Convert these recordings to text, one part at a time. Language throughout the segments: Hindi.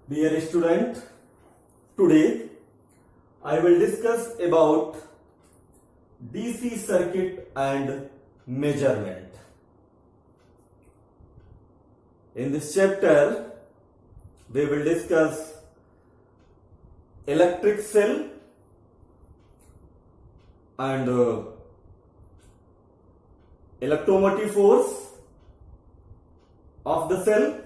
Dear student, today I will discuss about DC circuit and measurement. In this chapter, we will discuss electric cell and electromotive force of the cell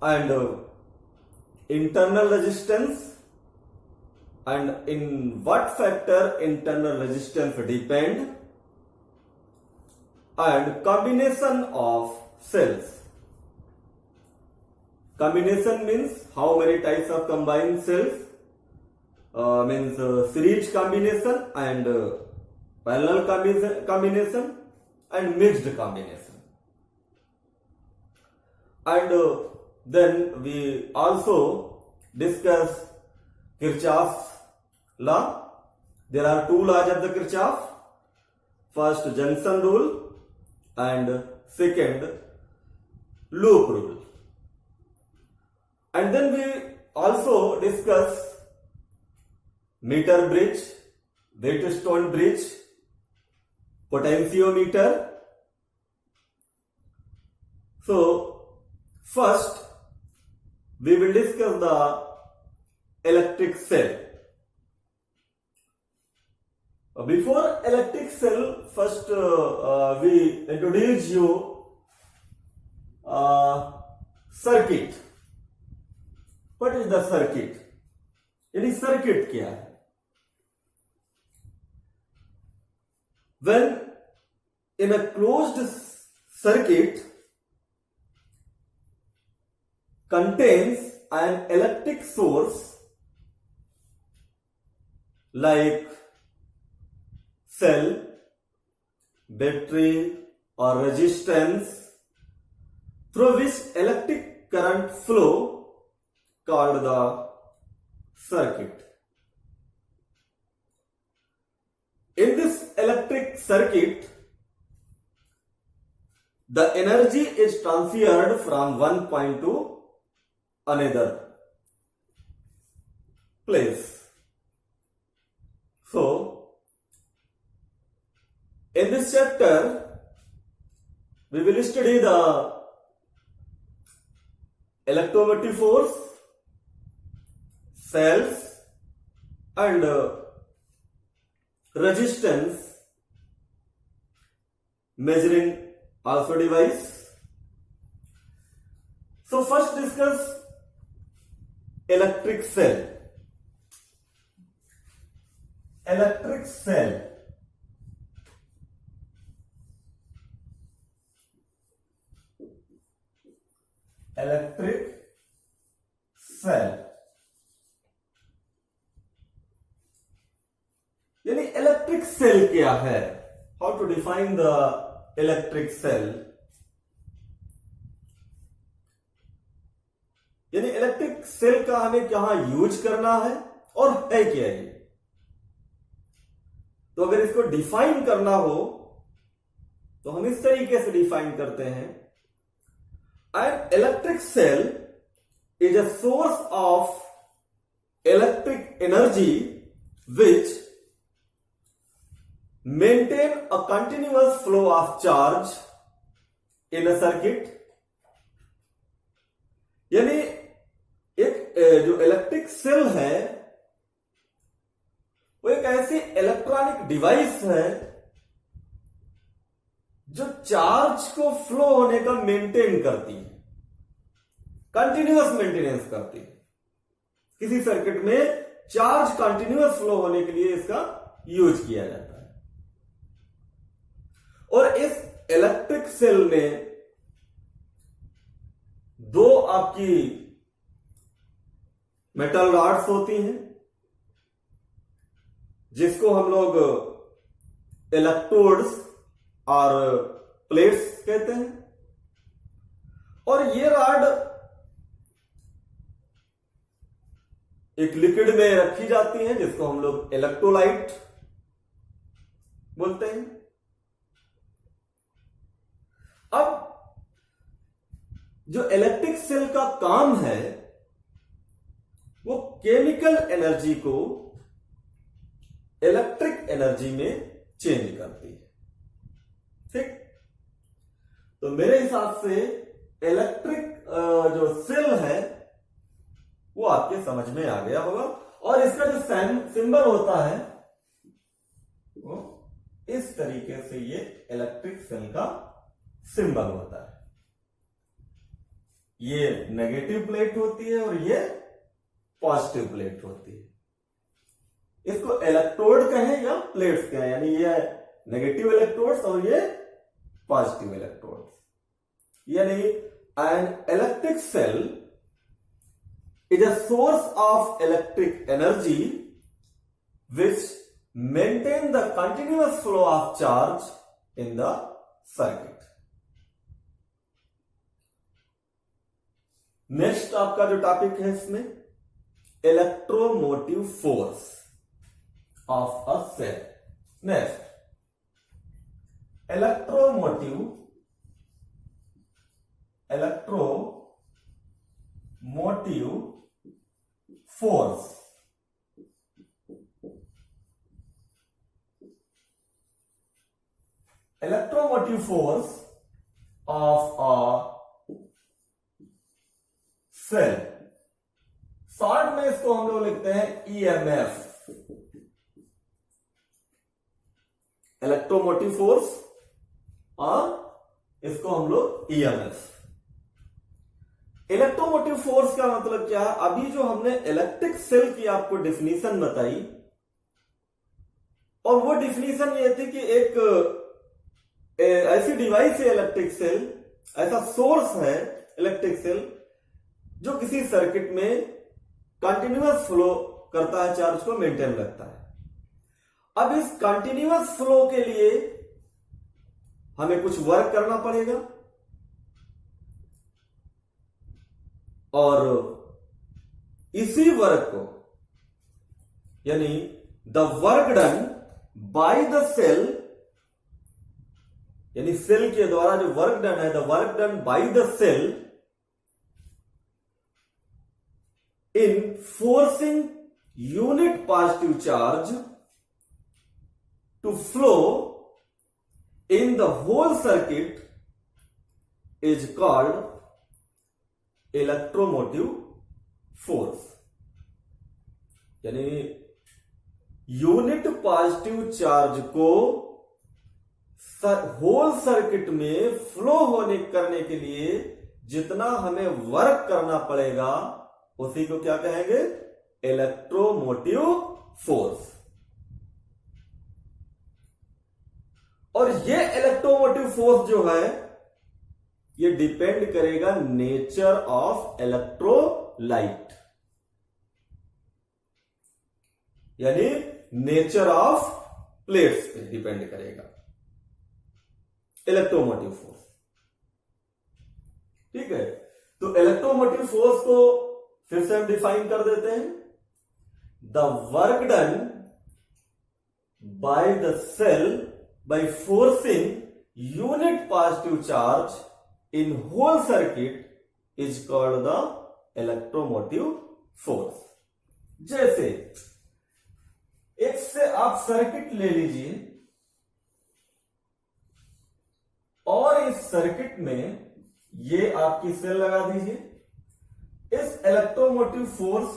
and internal resistance and in what factor internal resistance depend and combination of cells. Combination means how many types of combined cells, means series combination and parallel combination and mixed combination. And then we also discuss Kirchhoff's law. There are two laws of the Kirchhoff. First, junction rule and second, loop rule. And then we also discuss meter bridge, Wheatstone bridge, potentiometer. So, first we will discuss the electric cell. Before electric cell, first we introduce you circuit. What is the circuit? यानी circuit क्या है? When in a closed circuit contains an electric source like cell, battery or resistance through which electric current flow called the circuit. In this electric circuit, the energy is transferred from one point to another place. So, in this chapter, we will study the electromotive force, cells and resistance, measuring also device. So, first discuss electric cell. Electric cell. Electric cell. यानी इलेक्ट्रिक सेल क्या है? How to define the electric cell? यानी इलेक्ट्रिक सेल का हमें कहां यूज करना है और है क्या ये? तो अगर इसको डिफाइन करना हो तो हम इस तरीके से डिफाइन करते हैं. An electric cell is a source of electric energy which maintain a continuous flow of charge in a circuit. यानी एक जो इलेक्ट्रिक सेल है वो एक ऐसी इलेक्ट्रॉनिक डिवाइस है जो चार्ज को फ्लो होने का मेंटेन करती है, कंटिन्यूअस मेंटेनेंस करती है. किसी सर्किट में चार्ज कंटिन्यूअस फ्लो होने के लिए इसका यूज किया जाता है. और इस इलेक्ट्रिक सेल में दो आपकी मेटल रॉड्स होती हैं जिसको हम लोग इलेक्ट्रोड्स और प्लेट्स कहते हैं. और ये रॉड एक लिक्विड में रखी जाती है जिसको हम लोग इलेक्ट्रोलाइट बोलते हैं. अब जो इलेक्ट्रिक सेल का काम है वो केमिकल एनर्जी को इलेक्ट्रिक एनर्जी में चेंज करती है। ठीक, तो मेरे हिसाब से इलेक्ट्रिक जो सेल है वो आपके समझ में आ गया होगा। और इसका जो सिंबल होता है वो इस तरीके से ये इलेक्ट्रिक सेल का सिंबल होता है। ये नेगेटिव प्लेट होती है और ये पॉजिटिव प्लेट होती है। इसको इलेक्ट्रोड कहें या प्लेट्स कहें, यानी ये नेगेटिव इलेक्ट्रोड्स और ये पॉजिटिव इलेक्ट्रोड्स। यानी an electric cell is a source of electric energy which maintain the continuous flow of charge in the circuit. Next आपका जो टॉपिक है इसमें electromotive force of a cell. Next electromotive force. Electromotive force of a cell. Short में इसको हम लोग लिखते हैं EMF, इलेक्ट्रोमोटिव फोर्स, और इसको हम लोग EMF। इलेक्ट्रोमोटिव फोर्स का मतलब क्या है? अभी जो हमने इलेक्ट्रिक सेल की आपको डेफिनेशन बताई, और वो डेफिनेशन ये थी कि एक ऐसी डिवाइस है इलेक्ट्रिक सेल, ऐसा सोर्स है इलेक्ट्रिक सेल जो किसी सर्किट में कंटिन्यूअस फ्लो करता है, चार्ज को मेंटेन रखता है। अब इस कंटिन्यूअस फ्लो के लिए हमें कुछ वर्क करना पड़ेगा, और इसी वर्क को, यानी the work done by the cell, यानी सेल के द्वारा जो वर्क डन है, the work done by the cell in forcing unit positive charge to flow in the whole circuit is called electromotive force. यानी यूनिट पॉजिटिव चार्ज को होल सर्किट में फ्लो होने करने के लिए जितना हमें वर्क करना पड़ेगा उसी को क्या कहेंगे? Electromotive force. और ये इलेक्ट्रोमोटिव फोर्स जो है ये डिपेंड करेगा नेचर ऑफ इलेक्ट्रोलाइट, यानी नेचर ऑफ प्लेट्स पे डिपेंड करेगा इलेक्ट्रोमोटिव फोर्स। ठीक है, तो इलेक्ट्रोमोटिव फोर्स को फिर से हम डिफाइन कर देते हैं। The work done by the cell by forcing unit positive charge in whole circuit is called the electromotive force। जैसे एक से आप सर्किट ले लीजिए और इस सर्किट में ये आपकी सेल लगा दीजिए, इस इलेक्ट्रोमोटिव फोर्स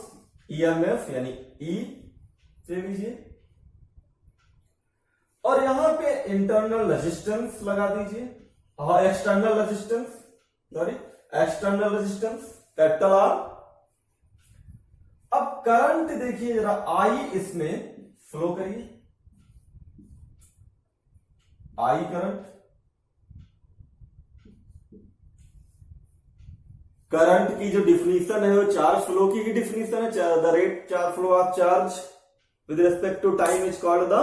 EMF यानी E ले लीजिए, और यहां पे इंटरनल रेजिस्टेंस लगा दीजिए, और एक्सटर्नल रेजिस्टेंस कैपिटल R। अब करंट देखिए जरा, I इसमें फ्लो करिए, I करंट की जो डिफिनीशन है वो चार्ज फ्लो की डिफिनीशन है। The rate charge flow of charge with respect to time is called the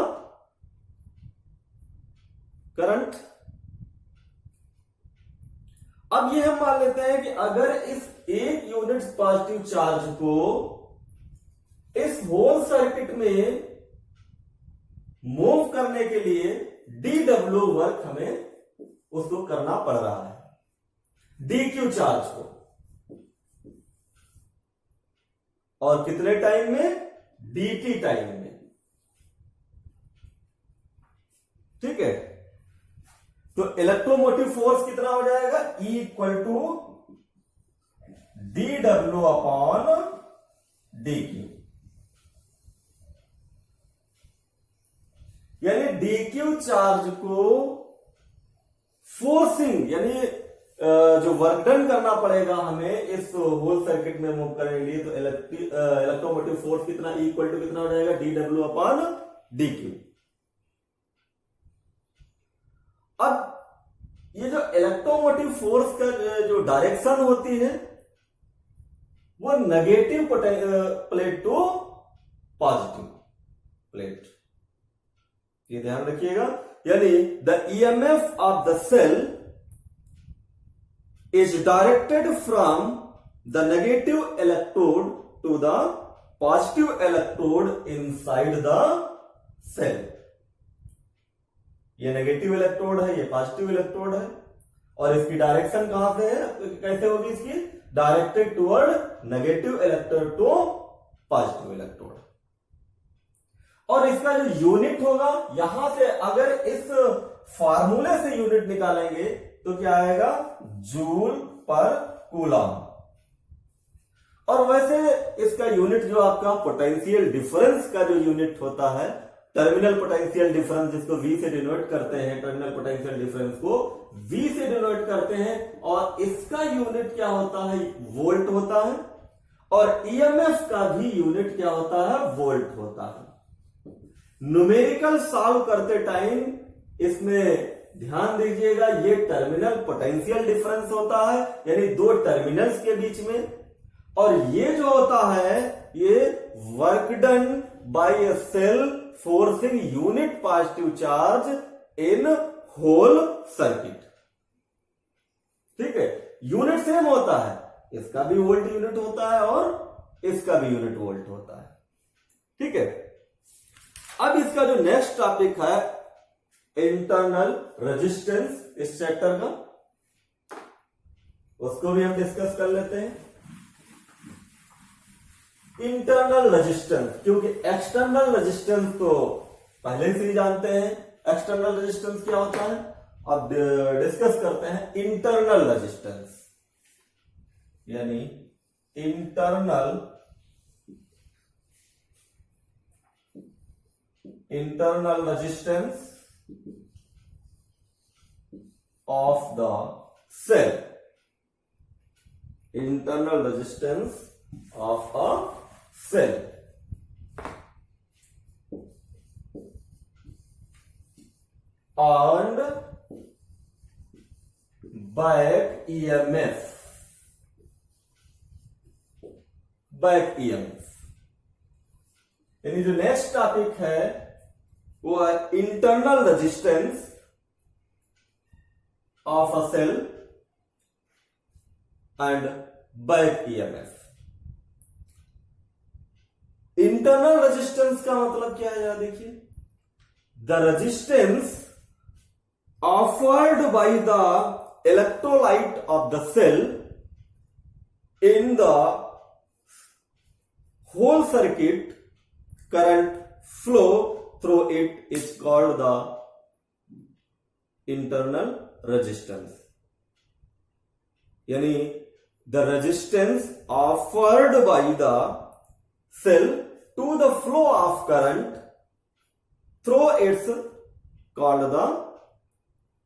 current. अब ये हम मान लेते हैं कि अगर इस एक यूनिट पॉजिटिव चार्ज को इस होल सर्किट में मूव करने के लिए dW वर्क हमें उसको करना पड़ रहा है। dq चार्ज को, और कितने टाइम में, dt टाइम में। ठीक है, तो इलेक्ट्रोमोटिव फोर्स कितना हो जाएगा, E equal to dw upon dq, यानी dq चार्ज को फोर्सिंग, यानी जो वर्क डन करना पड़ेगा हमें इस होल सर्किट में मूव करने के लिए, तो इलेक्ट्रोमोटिव फोर्स कितना, इक्वल टू कितना हो जाएगा, dw अपॉन dq। अब ये जो इलेक्ट्रोमोटिव फोर्स का जो डायरेक्शन होती है वो negative plate to positive plate, ये ध्यान रखिएगा। यानी the EMF of the cell is directed from the negative electrode to the positive electrode inside the cell. ये नेगेटिव इलेक्ट्रोड है, ये पॉजिटिव इलेक्ट्रोड है, और इसकी डायरेक्शन कहां से है, कैसे होगी इसकी, directed toward negative electrode to positive electrode. और इसका जो यूनिट होगा, यहां से अगर इस फार्मूले से यूनिट निकालेंगे तो क्या आएगा, जूल पर कूलम। और वैसे इसका यूनिट जो आपका पोटेंशियल डिफरेंस का जो यूनिट होता है, टर्मिनल पोटेंशियल डिफरेंस जिसको V से डिनोट करते हैं, टर्मिनल पोटेंशियल डिफरेंस को V से डिनोट करते हैं, और इसका यूनिट क्या होता है, वोल्ट होता है, और ईएमएफ का भी यूनिट क्या होता है, वोल्ट होता है। न्यूमेरिकल सॉल्व करते टाइम इसमें ध्यान दीजिएगा, ये टर्मिनल पोटेंशियल डिफरेंस होता है, यानी दो टर्मिनल्स के बीच में, और ये जो होता है ये work done by a cell forcing unit positive charge in whole circuit. ठीक है, यूनिट सेम होता है, इसका भी वोल्ट यूनिट होता है और इसका भी यूनिट वोल्ट होता है। ठीक है, अब इसका जो नेक्स्ट टॉपिक है इंटरनल रेजिस्टेंस, इस चैप्टर का, उसको भी हम डिस्कस कर लेते हैं। इंटरनल रेजिस्टेंस, क्योंकि एक्सटर्नल रेजिस्टेंस तो पहले से ही जानते हैं एक्सटर्नल रेजिस्टेंस क्या होता है, अब डिस्कस करते हैं इंटरनल रेजिस्टेंस, यानी internal resistance of the cell, internal resistance of a cell. And back EMF, यानी जो नेक्स्ट टॉपिक है वो है internal resistance of a cell and back EMF. Internal resistance का मतलब क्या है, यहां देखिए, the resistance offered by the electrolyte of the cell in the whole circuit current flow through it is called the internal resistance, यानी the resistance offered by the cell to the flow of current through its called the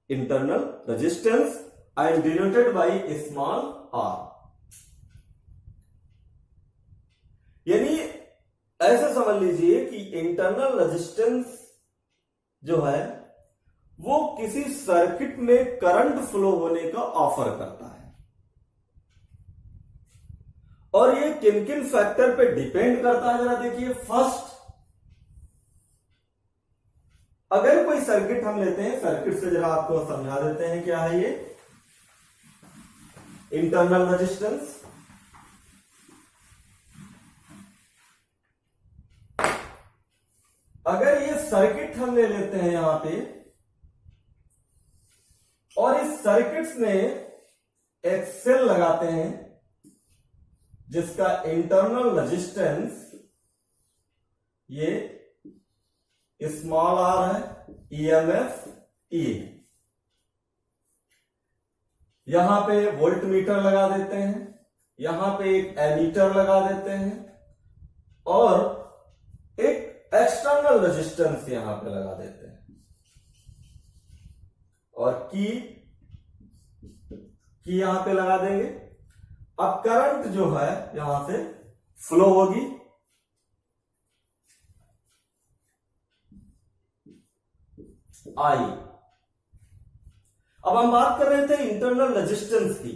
internal resistance and denoted by small r। यानी ऐसे समझ लीजिए कि इंटरनल रेजिस्टेंस जो है वो किसी सर्किट में करंट फ्लो होने का ऑफर करता है, और ये किन किन फैक्टर पे डिपेंड करता है, जरा देखिए। फर्स्ट, अगर कोई सर्किट हम लेते हैं, सर्किट से जरा आपको समझा देते हैं क्या है ये इंटरनल रेजिस्टेंस। अगर ये सर्किट हम ले लेते हैं यहां पे, और इस सर्किट्स में एक सेल लगाते हैं जिसका इंटरनल रेजिस्टेंस ये स्मॉल आर है, ईएमएफ ई। यहां पे वोल्ट मीटर लगा देते हैं, यहां पे एक एमीटर लगा देते हैं और एक एक्सटर्नल रेजिस्टेंस यहां पे लगा देते हैं और की यहां पे लगा देंगे। अब करंट जो है यहां से फ्लो होगी, आई। अब हम बात कर रहे थे इंटरनल रेजिस्टेंस की।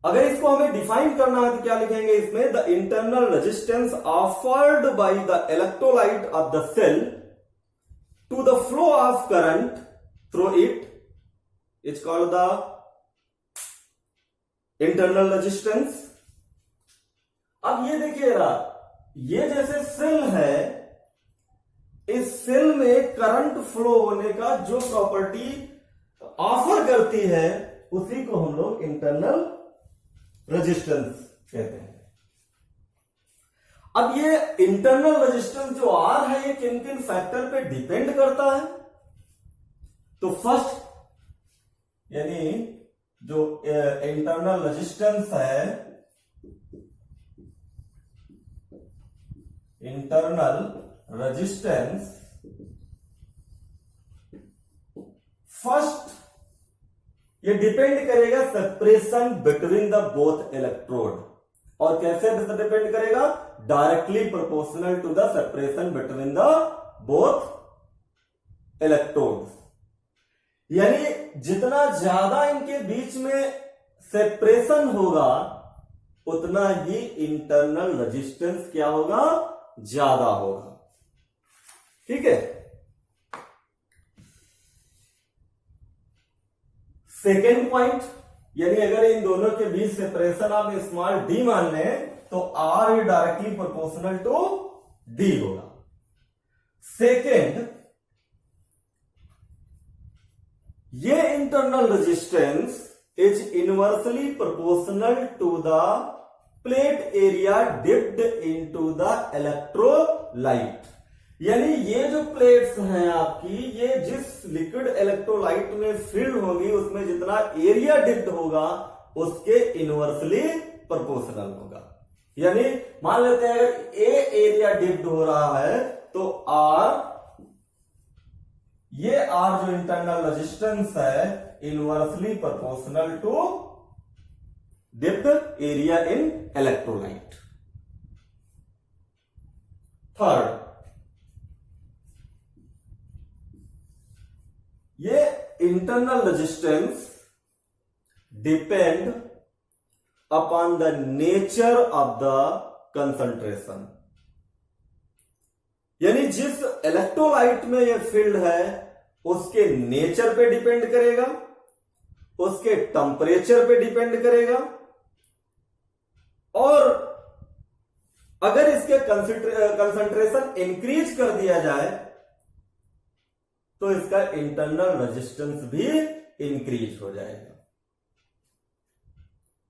अगर इसको हमें डिफाइन करना है तो क्या लिखेंगे इसमें? The internal resistance offered by the electrolyte of the cell to the flow of current through it is called the internal resistance. अब ये देखिएगा, ये जैसे सेल है, इस सेल में करंट फ्लो होने का जो प्रॉपर्टी ऑफर करती है उसी को हम लोग इंटरनल रेजिस्टेंस कहते हैं। अब ये इंटरनल रेजिस्टेंस जो आर है ये किन किन फैक्टर पे डिपेंड करता है? तो फर्स्ट, यानी जो इंटरनल रेजिस्टेंस है, इंटरनल रेजिस्टेंस फर्स्ट ये डिपेंड करेगा separation between the both electrode. और कैसे डिपेंड करेगा? Directly proportional to the separation between the both electrode. यानी जितना ज्यादा इनके बीच में सेपरेशन होगा उतना ही इंटरनल रेजिस्टेंस क्या होगा? ज्यादा होगा। ठीक है। सेकेंड पॉइंट, यानी अगर इन दोनों के बीच सेपरेशन आप स्मॉल डी मान लें तो R directly proportional to D होगा। सेकेंड, ये internal resistance is inversely proportional to the plate area dipped into the electrolyte. यानी ये जो प्लेट्स हैं आपकी, ये जिस लिक्विड इलेक्ट्रोलाइट में फिल्ड होगी उसमें जितना एरिया डिप्ड होगा उसके इनवर्सली प्रोपोर्शनल होगा। यानी मान लेते हैं अगर ए एरिया डिप्ड हो रहा है तो आर, ये आर जो इंटरनल रेजिस्टेंस है inversely proportional to dipped area in electrolyte. Third, ये internal resistance depend upon the nature of the concentration. यानी जिस इलेक्ट्रोलाइट में ये फील्ड है उसके नेचर पे डिपेंड करेगा, उसके टेम्परेचर पे डिपेंड करेगा, और अगर इसके कंसंट्रेशन इंक्रीज कर दिया जाए तो इसका इंटरनल रेजिस्टेंस भी इंक्रीज हो जाएगा।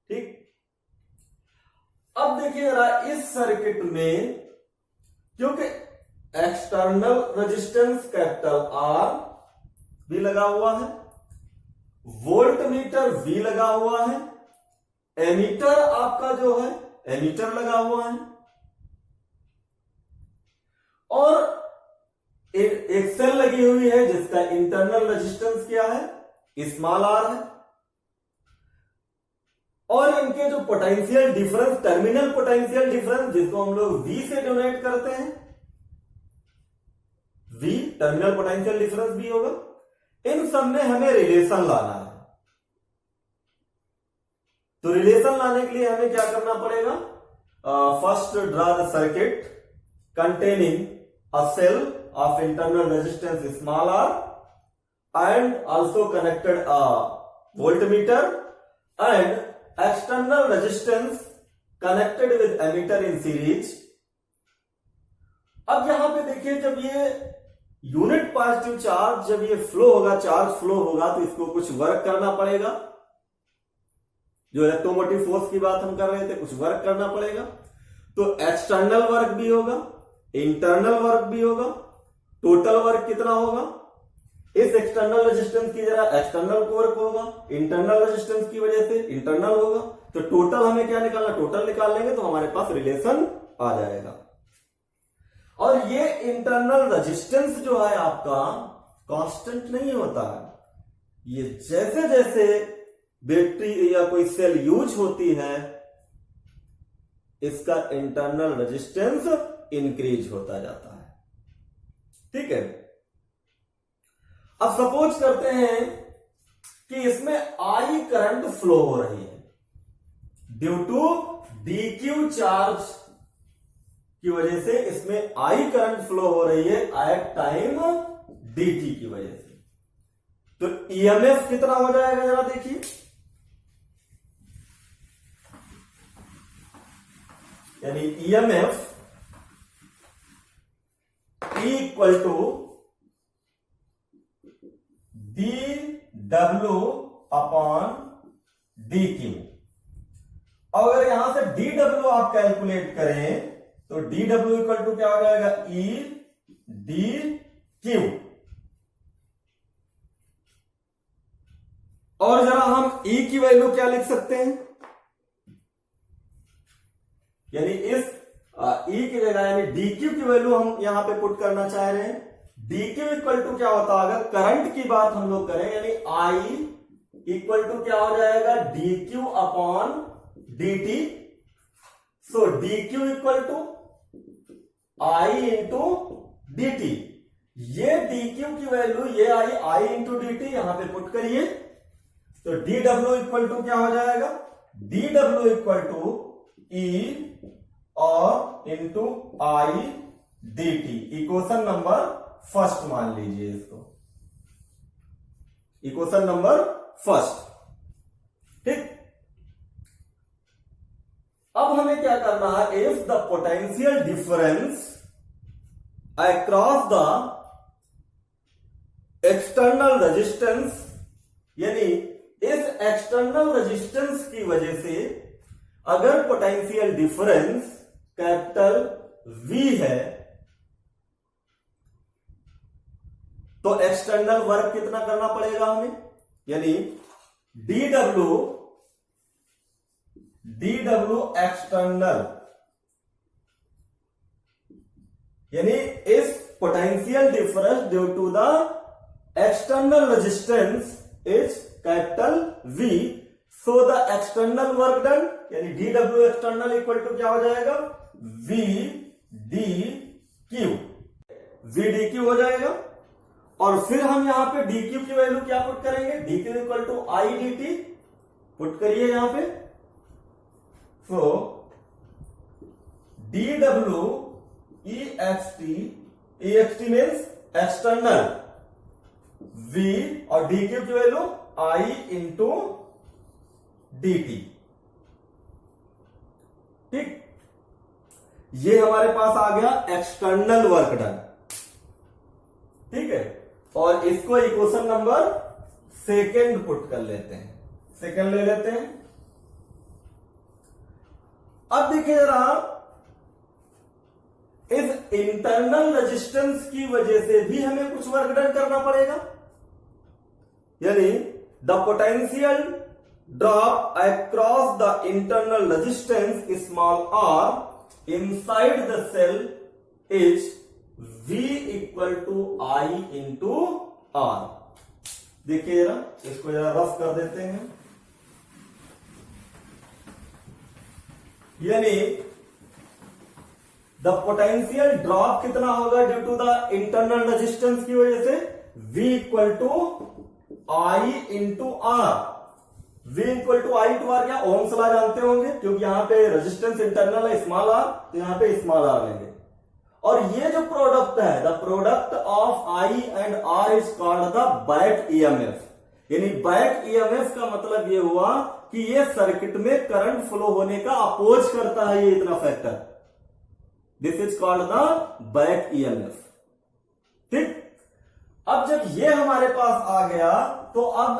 ठीक। अब देखिए जरा इस सर्किट में, क्योंकि एक्सटर्नल रेजिस्टेंस कैपिटल आर भी लगा हुआ है, वोल्ट मीटर भी लगा हुआ है, एमीटर आपका जो है एमीटर लगा हुआ है, और एक सेल लगी हुई है जिसका इंटरनल रेजिस्टेंस क्या है? स्मॉल आर है, और इनके जो potential difference, terminal potential difference जिसको हम लोग V से डोनेट करते हैं, V टर्मिनल पोटेंशियल डिफरेंस भी होगा। इन सब में हमें रिलेशन लाना है। तो रिलेशन लाने के लिए हमें क्या करना पड़ेगा? First draw the circuit containing a cell of internal resistance small r and also connected a voltmeter and external resistance connected with ammeter in series। अब यहां पे देखिए, जब ये यूनिट पॉजिटिव चार्ज, जब ये फ्लो होगा, चार्ज फ्लो होगा तो इसको कुछ वर्क करना पड़ेगा। जो इलेक्ट्रोमोटिव फोर्स की बात हम कर रहे थे, कुछ वर्क करना पड़ेगा। तो एक्सटर्नल वर्क भी होगा, इंटरनल वर्क भी होगा। टोटल वर्क कितना होगा? इस एक्सटर्नल रेजिस्टेंस की जगह एक्सटर्नल वर्क होगा, इंटरनल रेजिस्टेंस की वजह से इंटरनल होगा। तो टोटल हमें क्या निकालना? टोटल निकाल लेंगे तो हमारे पास रिलेशन आ जाएगा। और ये इंटरनल रेजिस्टेंस जो है आपका कांस्टेंट नहीं होता है। ये जैसे जैसे बैटरी या कोई सेल यूज होती है, इसका इंटरनल रेजिस्टेंस इंक्रीज होता जाता है। ठीक है। अब सपोज करते हैं कि इसमें आई करंट फ्लो हो रही है ड्यू टू डीक्यू चार्ज की वजह से, इसमें आई करंट फ्लो हो रही है एट टाइम dt की वजह से। तो ईएमएफ कितना हो जाएगा जरा देखिए। यानी EMF equal to dw upon dq। अगर यहां से dw आप कैलकुलेट करें तो dw इक्वल टू क्या हो जाएगा? e dq। और जरा हम E की वैल्यू क्या लिख सकते हैं? यानी इस E की जगह यानी dq की वैल्यू हम यहां पे पुट करना चाह रहे हैं। dq इक्वल टू क्या होता है? अगर करंट की बात हम लोग करें यानी I इक्वल टू क्या हो जाएगा? dq upon dt। So dq equal to I into dt। ये dq की वैल्यू ये I इंटू dt यहां पे पुट करिए तो dw इक्वल टू क्या हो जाएगा? dw इक्वल टू E और into I dt। Equation number first मान लीजिए इसको, इक्वेशन नंबर फर्स्ट। ठीक। अब हमें क्या करना है? If the potential difference across the external resistance, यानी इस एक्सटर्नल रेजिस्टेंस की वजह से अगर पोटेंशियल डिफरेंस कैपिटल V है तो एक्सटर्नल वर्क कितना करना पड़ेगा हमें? यानी dw एक्सटर्नल, यानी इस potential difference due to the external resistance is capital V, so the external work done यानी dw एक्सटर्नल इक्वल टू क्या हो जाएगा? V dq हो जाएगा। और फिर हम यहां पे dq की वैल्यू क्या पुट करेंगे? dq equal to I dt put करिए यहां पे। So dw ext means external, V और dq की वैल्यू I इंटू dt। ठीक। ये हमारे पास आ गया एक्सटर्नल वर्क डन। ठीक है। और इसको इक्वेशन नंबर सेकेंड पुट कर लेते हैं, सेकेंड ले लेते हैं। अब देखिए जरा, इस इंटरनल रेजिस्टेंस की वजह से भी हमें कुछ वर्क डन करना पड़ेगा। यानी the potential drop across the internal resistance small r inside the cell is V equal to I into R। देखिए जरा, इसको जरा रफ कर देते हैं। यानी द पोटेंशियल ड्रॉप कितना होगा due to the internal resistance की वजह से? V equal to I into R। V equal to I to R क्या? ओम्स लॉ जानते होंगे, क्योंकि यहां पे रेजिस्टेंस इंटरनल है स्मॉल r, तो यहां पे स्मॉल r लेंगे। और ये जो प्रोडक्ट है, the product of I and R is called the back EMF. यानी बैक ईएमएफ का मतलब ये हुआ कि ये सर्किट में करंट फ्लो होने का अपोज करता है, ये इतना factor. This is called the back EMF. ठीक। अब जब ये हमारे पास आ गया तो अब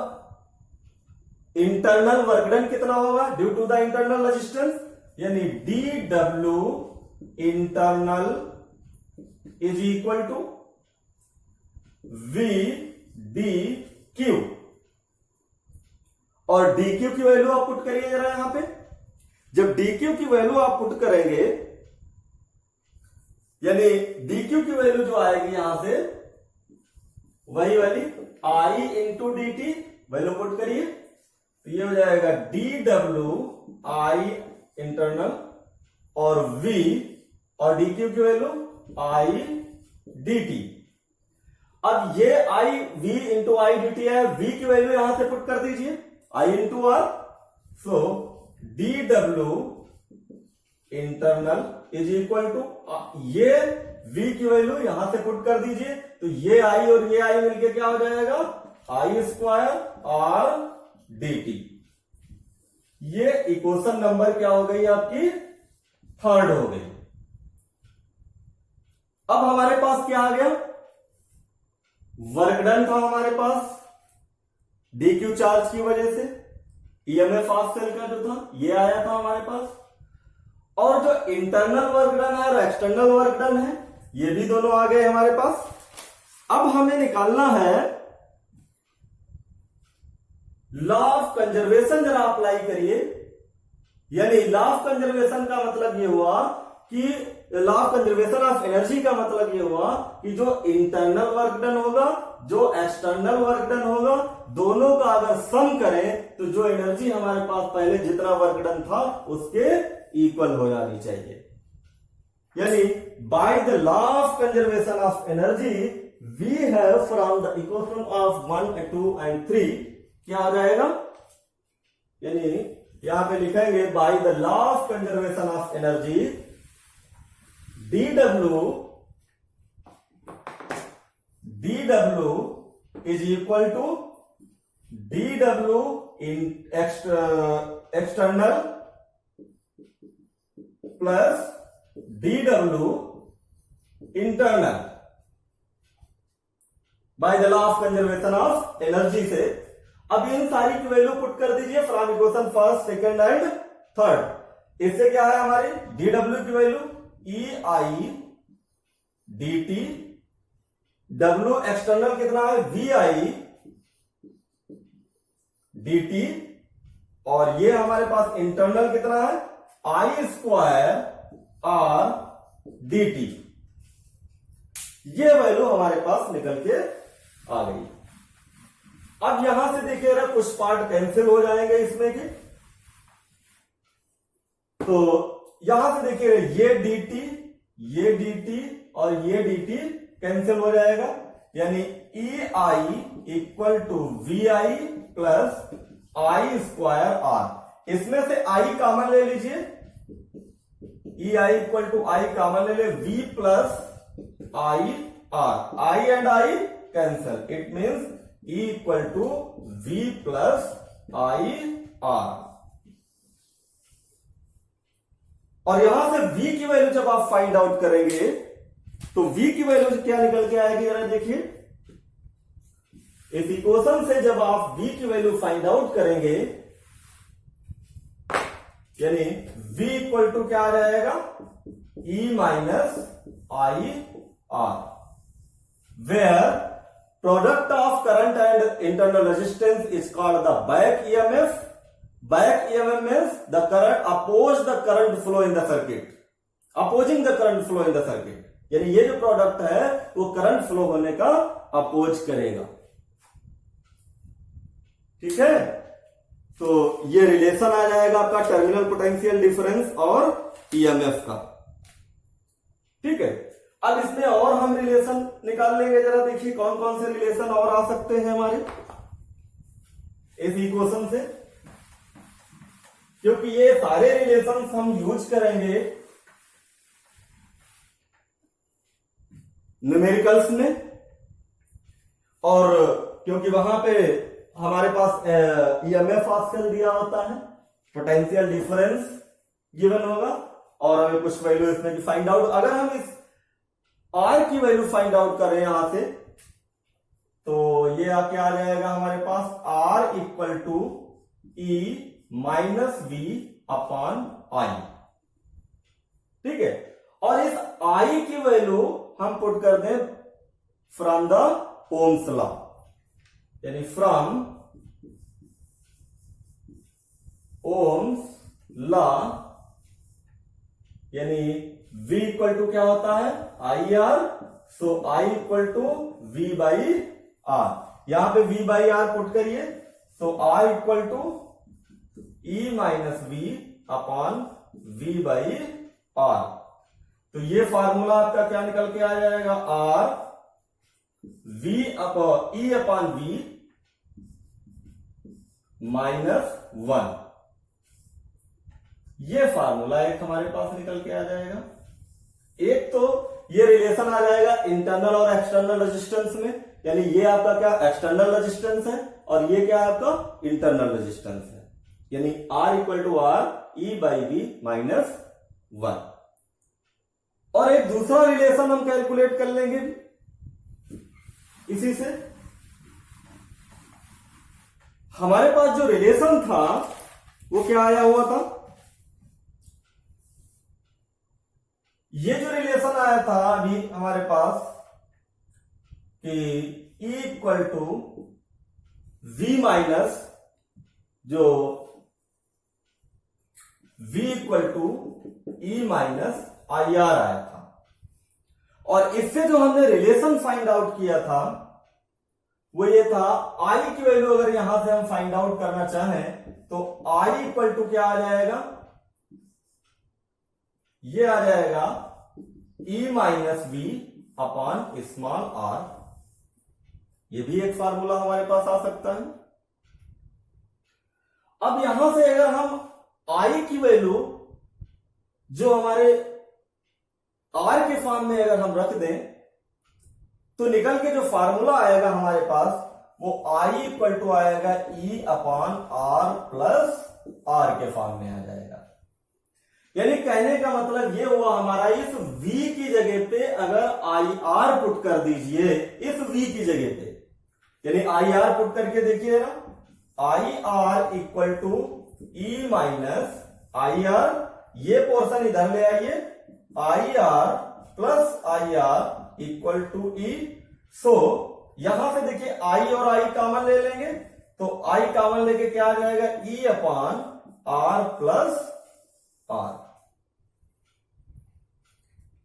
इंटरनल वर्क डन कितना होगा due to the internal resistance, यानी d W internal is equal to V d q. और डी क्यू की वैल्यू आप पुट करिए जरा यहां पे। जब डी क्यू की वैल्यू आप पुट करेंगे, यानी डी क्यू की वैल्यू जो आएगी यहां से वही वाली I into d t value put करिए, तो ये हो जाएगा डी डब्ल्यू आई इंटरनल और वी और डी क्यू की वैल्यू आई डी टी। अब ये I V into I d t है, वी की वैल्यू यहां से पुट कर दीजिए I into R, so d W internal is equal to, ये v की वैल्यू यहां से पुट कर दीजिए, तो ये आई और ये आई मिलके क्या हो जाएगा आई स्क्वायर आर डी टी। ये इक्वेशन नंबर क्या हो गई आपकी थर्ड हो गई। अब हमारे पास क्या आ गया, वर्क डन था हमारे पास डी क्यू चार्ज की वजह से, ईएमएफ ऑफ सेल का जो था ये आया था हमारे पास, और जो इंटरनल वर्क डन है और एक्सटर्नल वर्क डन है ये भी दोनों आ गए हमारे पास। अब हमें निकालना है लॉ ऑफ कंजर्वेशन, जरा अप्लाई करिए। यानी लॉ ऑफ कंजर्वेशन का मतलब ये हुआ कि law of conservation of energy का मतलब ये हुआ कि जो इंटरनल वर्क डन होगा जो एक्सटर्नल वर्क डन होगा, दोनों का अगर सम करें तो जो एनर्जी हमारे पास पहले जितना वर्क डन था उसके इक्वल हो जानी चाहिए। यानी by the law of conservation of energy we have from the equation of 1, 2 and 3 क्या हो जाएगा, यानी यहां पे लिखेंगे by the law of conservation of energy dw is equal to dw in external plus dw internal by the law of conservation of energy से। अब इन सारी की वैल्यू पुट कर दीजिए from equation first, second and third. इससे क्या है हमारी dw की वैल्यू ई आई डी टी, डब्ल्यू एक्सटर्नल कितना है वी आई डी टी, और ये हमारे पास इंटरनल कितना है आई स्क्वायर आर डी टी। ये वैल्यू हमारे पास निकल के आ गई। अब यहां से देखिएगा कुछ पार्ट कैंसिल हो जाएंगे इसमें के, तो यहां से देखिए ये dt और ये dt कैंसिल हो जाएगा, यानी E I equal to V I plus I square R. इसमें से आई कॉमन ले लीजिए, E I equal to I common ले ले, V plus I R, I and I cancel, it means E equal to V plus I R. और यहां से v की वैल्यू जब आप फाइंड आउट करेंगे तो v की वैल्यू क्या निकल के आएगी जरा देखिए। इस इक्वेशन से जब आप v की वैल्यू फाइंड आउट करेंगे, यानी v इक्वल टू क्या आ जाएगा e minus I R, where product of current and internal resistance is called the back EMF. Back EMF means the current oppose the current flow in the circuit, opposing the current flow in the circuit, यानी ये जो प्रोडक्ट है वो करंट फ्लो होने का अपोज करेगा। ठीक है, तो ये रिलेशन आ जाएगा आपका टर्मिनल पोटेंशियल डिफरेंस और ईएमएफ का। ठीक है, अब इसमें और हम रिलेशन निकाल लेंगे, जरा देखिए कौन कौन से रिलेशन और आ सकते हैं हमारे इस इक्वेशन से, क्योंकि ये सारे रिलेशंस हम यूज करेंगे न्यूमेरिकल्स में, और क्योंकि वहां पे हमारे पास ईएमएफ आजकल दिया होता है, पोटेंशियल डिफरेंस गिवन होगा, और हमें कुछ वैल्यू इसमें की फाइंड आउट, अगर हम इस आर की वैल्यू फाइंड आउट करें यहां से, तो ये क्या आ जाएगा हमारे पास R equal to E minus V upon I. ठीक है, और इस आई की वैल्यू हम पुट कर दें फ्रॉम द ओम्स लॉ, यानी फ्रॉम ओम्स लॉ, यानी V इक्वल टू क्या होता है I R, so I equal to V by R. यहां पे V बाई आर पुट करिए, so I equal to E minus V upon V by R. तो ये फार्मूला आपका क्या निकल के आ जाएगा, R V upon E upon V minus 1। ये फार्मूला एक हमारे पास निकल के आ जाएगा। एक तो ये रिलेशन आ जाएगा इंटरनल और एक्सटर्नल रेजिस्टेंस में, यानी ये आपका क्या एक्सटर्नल रेजिस्टेंस है और ये क्या है आपका इंटरनल रेजिस्टेंस है, यानी R equal to R E by V minus 1। और एक दूसरा रिलेशन हम कैलकुलेट कर लेंगे इसी से। हमारे पास जो रिलेशन था वो क्या आया हुआ था, ये जो रिलेशन आया था अभी हमारे पास कि E equal to V minus जो V equal to E minus I R आया था। और इससे जो हमने रिलेशन फाइंड आउट किया था वो ये था, I की वैल्यू अगर यहां से हम फाइंड आउट करना चाहें तो I इक्वल टू क्या आ जाएगा, ये आ जाएगा E minus V upon small R. ये भी एक फार्मूला हमारे पास आ सकता है। अब यहां से अगर हम I की वैल्यू जो हमारे R के फॉर्म में अगर हम रख दें तो निकल के जो फार्मूला आएगा हमारे पास वो I इक्वल टू आएगा E upon R plus R के फॉर्म में आ जाएगा। यानी कहने का मतलब ये हुआ हमारा, इस V की जगह पे अगर आई आर पुट कर दीजिए इस V की जगह पे, यानी आई आर पुट करके देखिएगा, I R equal to E minus I R, ये पोर्शन इधर ले आइए, I R plus I R equal to E. So यहां से देखिए आई और आई कॉमन ले लेंगे तो आई कॉमन लेके क्या आ जाएगा, E upon R plus R.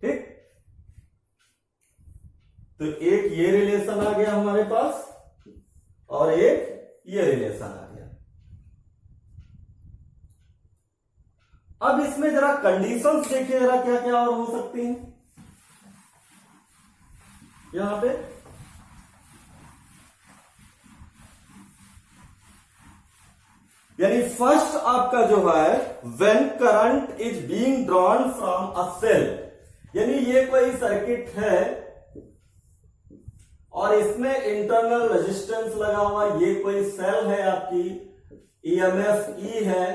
ठीक, तो एक ये रिलेशन आ गया हमारे पास और एक ये रिलेशन आ गया। अब इसमें जरा कंडीशंस देखिए जरा क्या क्या और हो सकती हैं यहां पे। यानी फर्स्ट आपका जो है when current is being drawn from a cell, यानी ये कोई सर्किट है और इसमें इंटरनल रेजिस्टेंस लगा हुआ, ये कोई सेल है आपकी, ईएमएफ ई है,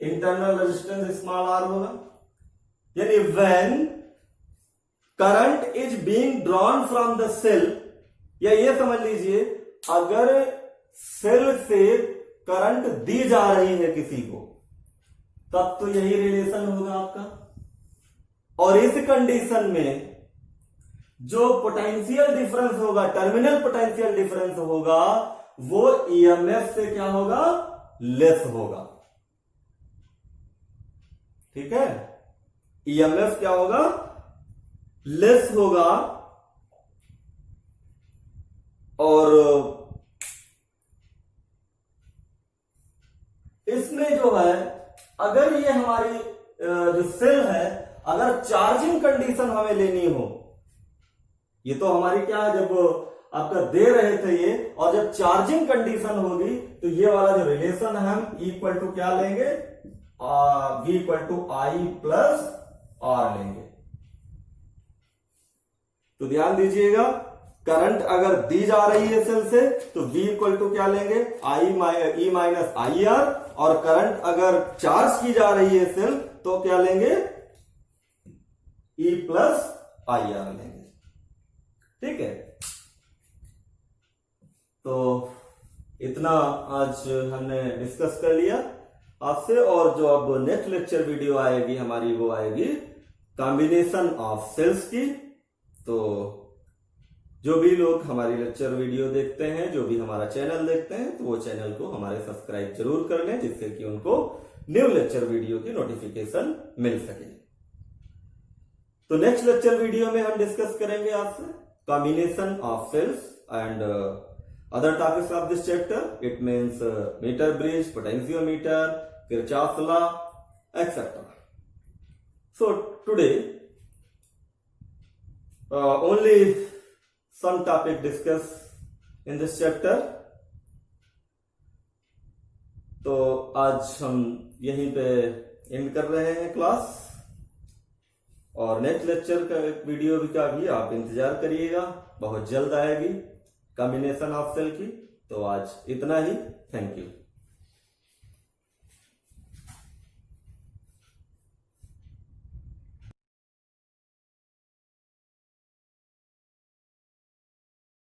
इंटरनल रेजिस्टेंस स्मॉल आर होगा। यानी when current is being drawn from the cell, या ये समझ लीजिए अगर सेल से करंट दी जा रही है किसी को तब तो यही रिलेशन होगा आपका। और इस कंडीशन में जो पोटेंशियल डिफरेंस होगा, टर्मिनल पोटेंशियल डिफरेंस होगा, वो ईएमएफ से क्या होगा, लेस होगा। ठीक है, ईएमएफ क्या होगा, लेस होगा। और इसमें जो है अगर ये हमारी जो सेल है, अगर चार्जिंग कंडीशन हमें लेनी हो, ये तो हमारी क्या है, जब आपका दे रहे थे ये, और जब चार्जिंग कंडीशन होगी तो ये वाला जो रिलेशन है हम इक्वल टू क्या लेंगे, V equal to I plus R लेंगे। तो ध्यान दीजिएगा, करंट अगर दी जा रही है सेल से तो V इक्वल टू क्या लेंगे, ई माइनस आई आर, और करंट अगर चार्ज की जा रही है सेल तो क्या लेंगे, E प्लस आई आर लेंगे। ठीक है, तो इतना आज हमने डिस्कस कर लिया आपसे। और जो अब नेक्स्ट लेक्चर वीडियो आएगी हमारी, वो आएगी कॉम्बिनेशन ऑफ सेल्स की। तो जो भी लोग हमारी लेक्चर वीडियो देखते हैं, जो भी हमारा चैनल देखते हैं, तो वो चैनल को हमारे सब्सक्राइब जरूर कर लें, जिससे कि उनको न्यू लेक्चर वीडियो की नोटिफिकेशन मिल सके। तो नेक्स्ट लेक्चर वीडियो में हम डिस्कस करेंगे आपसे combination of cells and other topics of this chapter. It means meter bridge, potentiometer, Kirchhoff's law, etc. So today only some topic discussed in this chapter. तो आज हम यहीं पे एंड कर रहे हैं क्लास, और नेक्स्ट लेक्चर का वीडियो का भी आप इंतजार करिएगा, बहुत जल्द आएगी कॉम्बिनेशन ऑफ सेल की। तो आज इतना ही, थैंक यू।